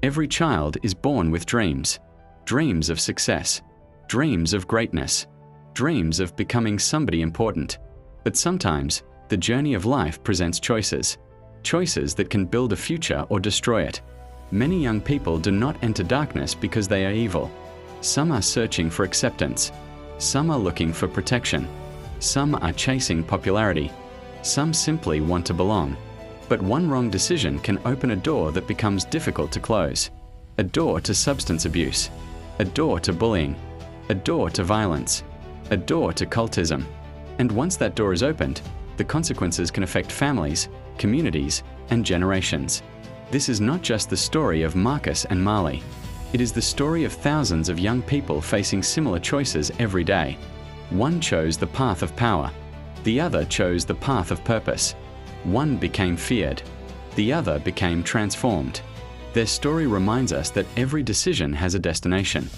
Every child is born with dreams. Dreams of success. Dreams of greatness. Dreams of becoming somebody important. But sometimes, the journey of life presents choices. Choices that can build a future or destroy it. Many young people do not enter darkness because they are evil. Some are searching for acceptance. Some are looking for protection. Some are chasing popularity. Some simply want to belong. But one wrong decision can open a door that becomes difficult to close. A door to substance abuse. A door to bullying. A door to violence. A door to cultism. And once that door is opened, the consequences can affect families, communities, and generations. This is not just the story of Marcus and Marley. It is the story of thousands of young people facing similar choices every day. One chose the path of power. The other chose the path of purpose. One became feared. The other became transformed. Their story reminds us that every decision has a destination,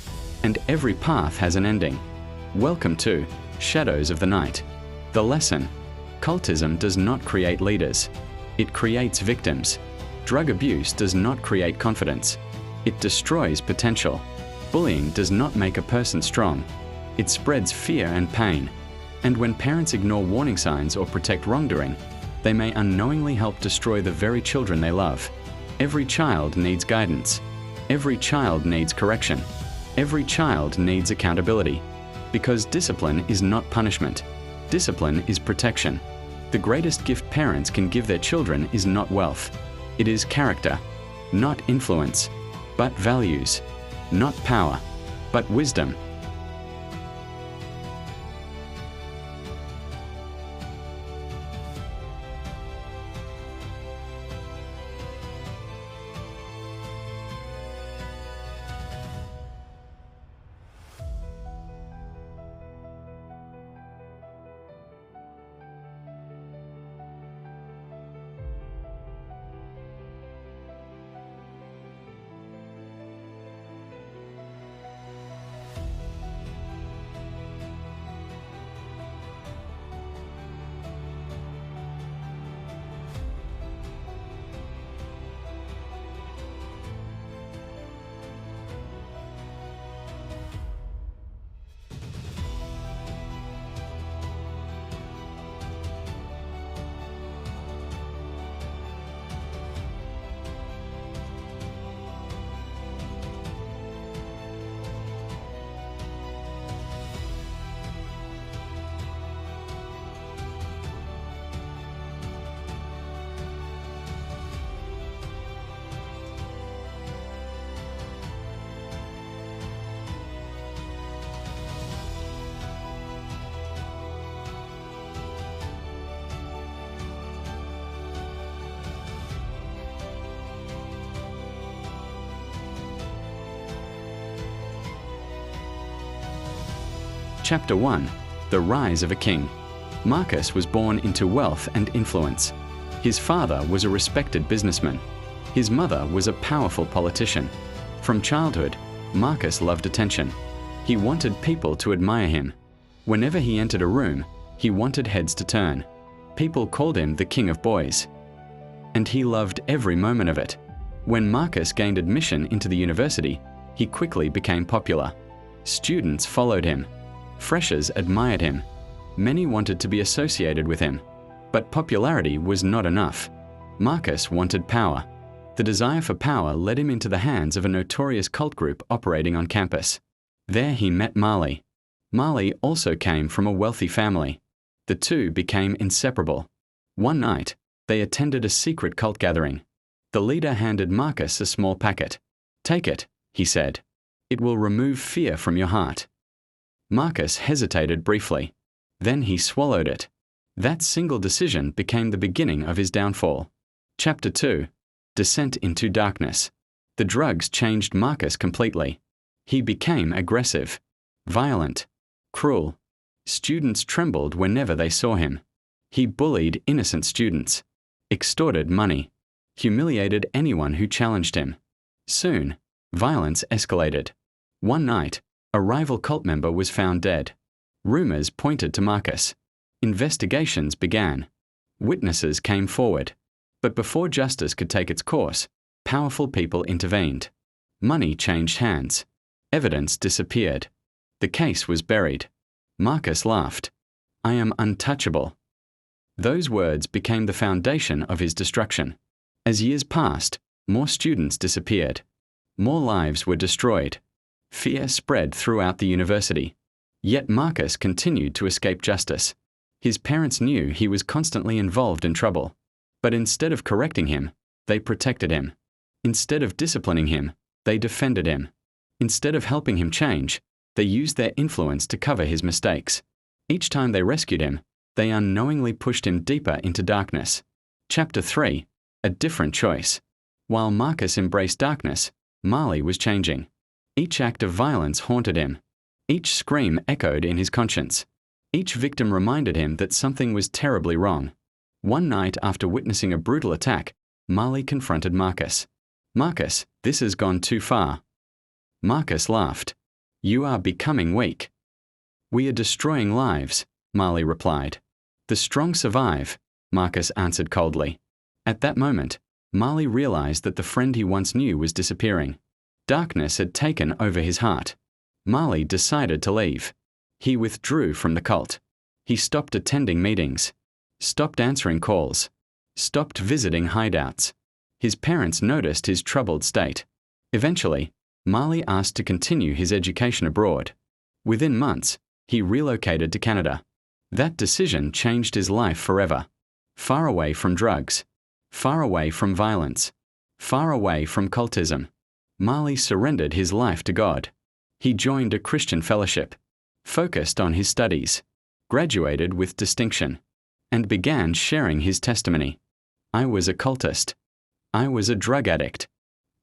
and every path has an ending. Welcome to Shadows of the Night. The lesson: cultism does not create leaders. It creates victims. Drug abuse does not create confidence. It destroys potential. Bullying does not make a person strong. It spreads fear and pain. And when parents ignore warning signs or protect wrongdoing, they may unknowingly help destroy the very children they love. Every child needs guidance. Every child needs correction. Every child needs accountability. Because discipline is not punishment. Discipline is protection. The greatest gift parents can give their children is not wealth. It is character. Not influence, but values. Not power, but wisdom. Chapter 1: The Rise of a King. Marcus was born into wealth and influence. His father was a respected businessman. His mother was a powerful politician. From childhood, Marcus loved attention. He wanted people to admire him. Whenever he entered a room, he wanted heads to turn. People called him the King of Boys. And he loved every moment of it. When Marcus gained admission into the university, he quickly became popular. Students followed him. Freshers admired him. Many wanted to be associated with him. But popularity was not enough. Marcus wanted power. The desire for power led him into the hands of a notorious cult group operating on campus. There he met Marley. Marley also came from a wealthy family. The two became inseparable. One night, they attended a secret cult gathering. The leader handed Marcus a small packet. "Take it," he said. "It will remove fear from your heart." Marcus hesitated briefly. Then he swallowed it. That single decision became the beginning of his downfall. Chapter 2: Descent into Darkness. The drugs changed Marcus completely. He became aggressive, violent, cruel. Students trembled whenever they saw him. He bullied innocent students, extorted money, humiliated anyone who challenged him. Soon, violence escalated. One night, a rival cult member was found dead. Rumors pointed to Marcus. Investigations began. Witnesses came forward. But before justice could take its course, Powerful people intervened. Money changed hands. Evidence disappeared. The case was buried. Marcus laughed. "I am untouchable." Those words became the foundation of his destruction. As years passed, more students disappeared. More lives were destroyed. Fear spread throughout the university. Yet Marcus continued to escape justice. His parents knew he was constantly involved in trouble. But instead of correcting him, they protected him. Instead of disciplining him, they defended him. Instead of helping him change, they used their influence to cover his mistakes. Each time they rescued him, they unknowingly pushed him deeper into darkness. Chapter 3. A different choice. While Marcus embraced darkness, Marley was changing. Each act of violence haunted him. Each scream echoed in his conscience. Each victim reminded him that something was terribly wrong. One night after witnessing a brutal attack, Marley confronted Marcus. "Marcus, this has gone too far." Marcus laughed. "You are becoming weak." "We are destroying lives," Marley replied. "The strong survive," Marcus answered coldly. At that moment, Marley realized that the friend he once knew was disappearing. Darkness had taken over his heart. Marley decided to leave. He withdrew from the cult. He stopped attending meetings, stopped answering calls, stopped visiting hideouts. His parents noticed his troubled state. Eventually, Marley asked to continue his education abroad. Within months, he relocated to Canada. That decision changed his life forever. Far away from drugs, far away from violence, far away from cultism, Marley surrendered his life to God. He joined a Christian fellowship, focused on his studies, graduated with distinction, and began sharing his testimony. "I was a cultist. I was a drug addict.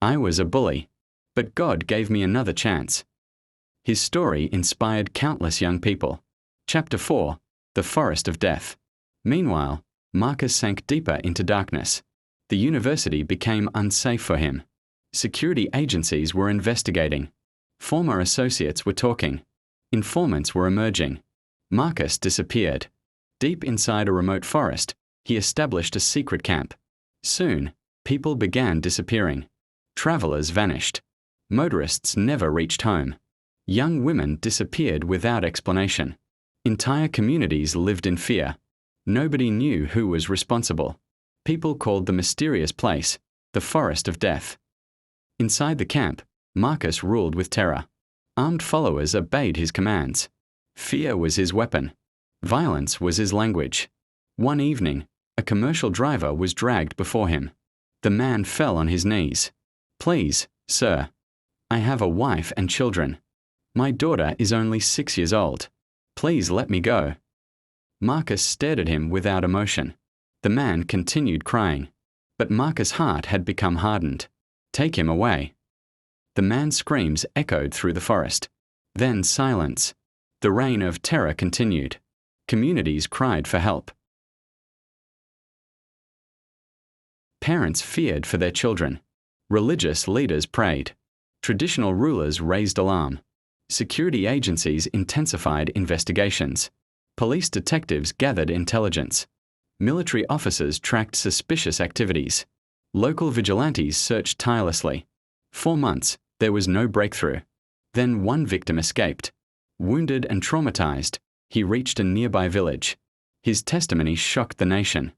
I was a bully. But God gave me another chance." His story inspired countless young people. Chapter 4. The Forest of Death. Meanwhile, Marcus sank deeper into darkness. The university became unsafe for him. Security agencies were investigating. Former associates were talking. Informants were emerging. Marcus disappeared. Deep inside a remote forest, he established a secret camp. Soon, people began disappearing. Travelers vanished. Motorists never reached home. Young women disappeared without explanation. Entire communities lived in fear. Nobody knew who was responsible. People called the mysterious place the Forest of Death. Inside the camp, Marcus ruled with terror. Armed followers obeyed his commands. Fear was his weapon. Violence was his language. One evening, a commercial driver was dragged before him. The man fell on his knees. "Please, sir. I have a wife and children. My daughter is only 6 years old. Please let me go." Marcus stared at him without emotion. The man continued crying. But Marcus' heart had become hardened. "Take him away." The man's screams echoed through the forest. Then silence. The reign of terror continued. Communities cried for help. Parents feared for their children. Religious leaders prayed. Traditional rulers raised alarm. Security agencies intensified investigations. Police detectives gathered intelligence. Military officers tracked suspicious activities. Local vigilantes searched tirelessly. For months, there was no breakthrough. Then one victim escaped. Wounded and traumatized, he reached a nearby village. His testimony shocked the nation.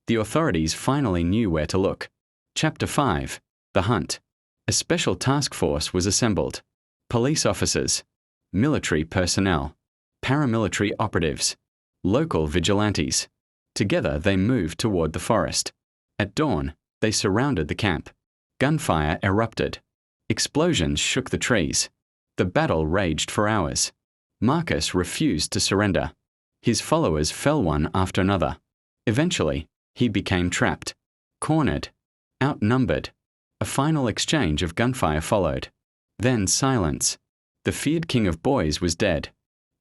The authorities finally knew where to look. Chapter 5. The Hunt. A special task force was assembled. Police officers, military personnel, paramilitary operatives, local vigilantes. Together they moved toward the forest. At dawn, they surrounded the camp. Gunfire erupted. Explosions shook the trees. The battle raged for hours. Marcus refused to surrender. His followers fell one after another. Eventually, he became trapped, cornered, outnumbered. A final exchange of gunfire followed. Then silence. The feared king of boys was dead.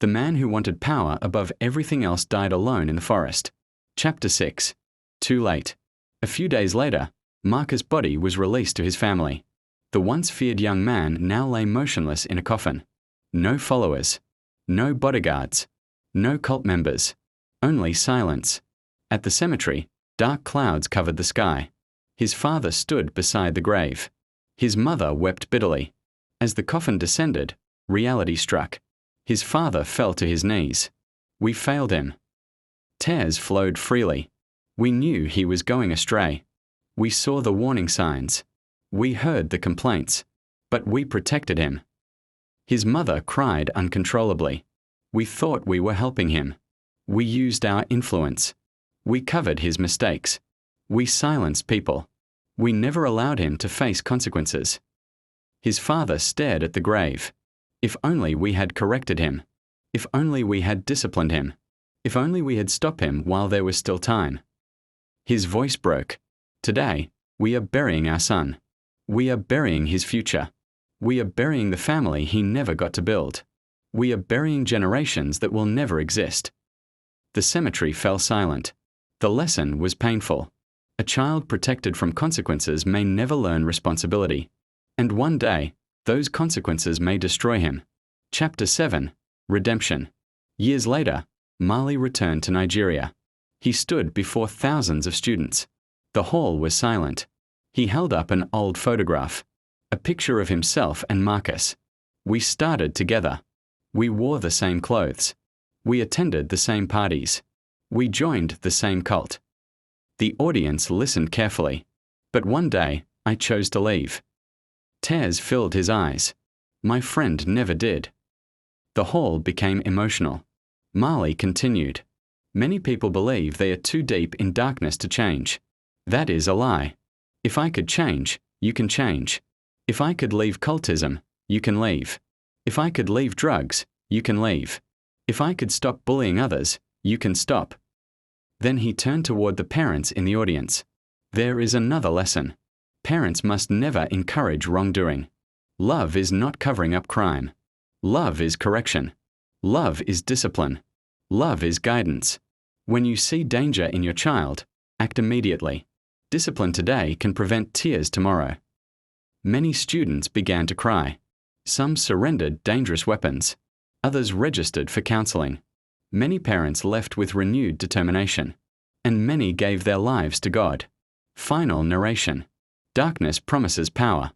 The man who wanted power above everything else died alone in the forest. Chapter 6. Too late. A few days later, Marcus' body was released to his family. The once feared young man now lay motionless in a coffin. No followers. No bodyguards. No cult members. Only silence. At the cemetery, dark clouds covered the sky. His father stood beside the grave. His mother wept bitterly. As the coffin descended, reality struck. His father fell to his knees. We failed him. Tears flowed freely. We knew he was going astray. We saw the warning signs. We heard the complaints. But we protected him. His mother cried uncontrollably. We thought we were helping him. We used our influence. We covered his mistakes. We silenced people. We never allowed him to face consequences. His father stared at the grave. If only we had corrected him. If only we had disciplined him. If only we had stopped him while there was still time. His voice broke. Today, we are burying our son. We are burying his future. We are burying the family he never got to build. We are burying generations that will never exist. The cemetery fell silent. The lesson was painful. A child protected from consequences may never learn responsibility. And one day, those consequences may destroy him. Chapter 7. Redemption. Years later, Mali returned to Nigeria. He stood before thousands of students. The hall was silent. He held up an old photograph, a picture of himself and Marcus. We started together. We wore the same clothes. We attended the same parties. We joined the same cult. The audience listened carefully. But one day, I chose to leave. Tears filled his eyes. My friend never did. The hall became emotional. Mali continued. Many people believe they are too deep in darkness to change. That is a lie. If I could change, you can change. If I could leave cultism, you can leave. If I could leave drugs, you can leave. If I could stop bullying others, you can stop. Then he turned toward the parents in the audience. There is another lesson. Parents must never encourage wrongdoing. Love is not covering up crime. Love is correction. Love is discipline. Love is guidance. When you see danger in your child, act immediately. Discipline today can prevent tears tomorrow. Many students began to cry. Some surrendered dangerous weapons. Others registered for counseling. Many parents left with renewed determination. And many gave their lives to God. Final narration. Darkness promises power,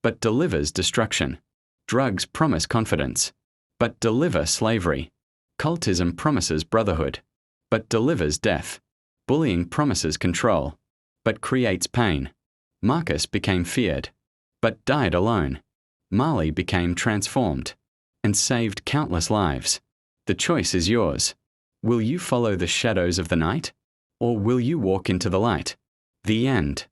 but delivers destruction. Drugs promise confidence, but deliver slavery. Cultism promises brotherhood, but delivers death. Bullying promises control, but creates pain. Marcus became feared, but died alone. Mali became transformed, and saved countless lives. The choice is yours. Will you follow the shadows of the night, or will you walk into the light? The end.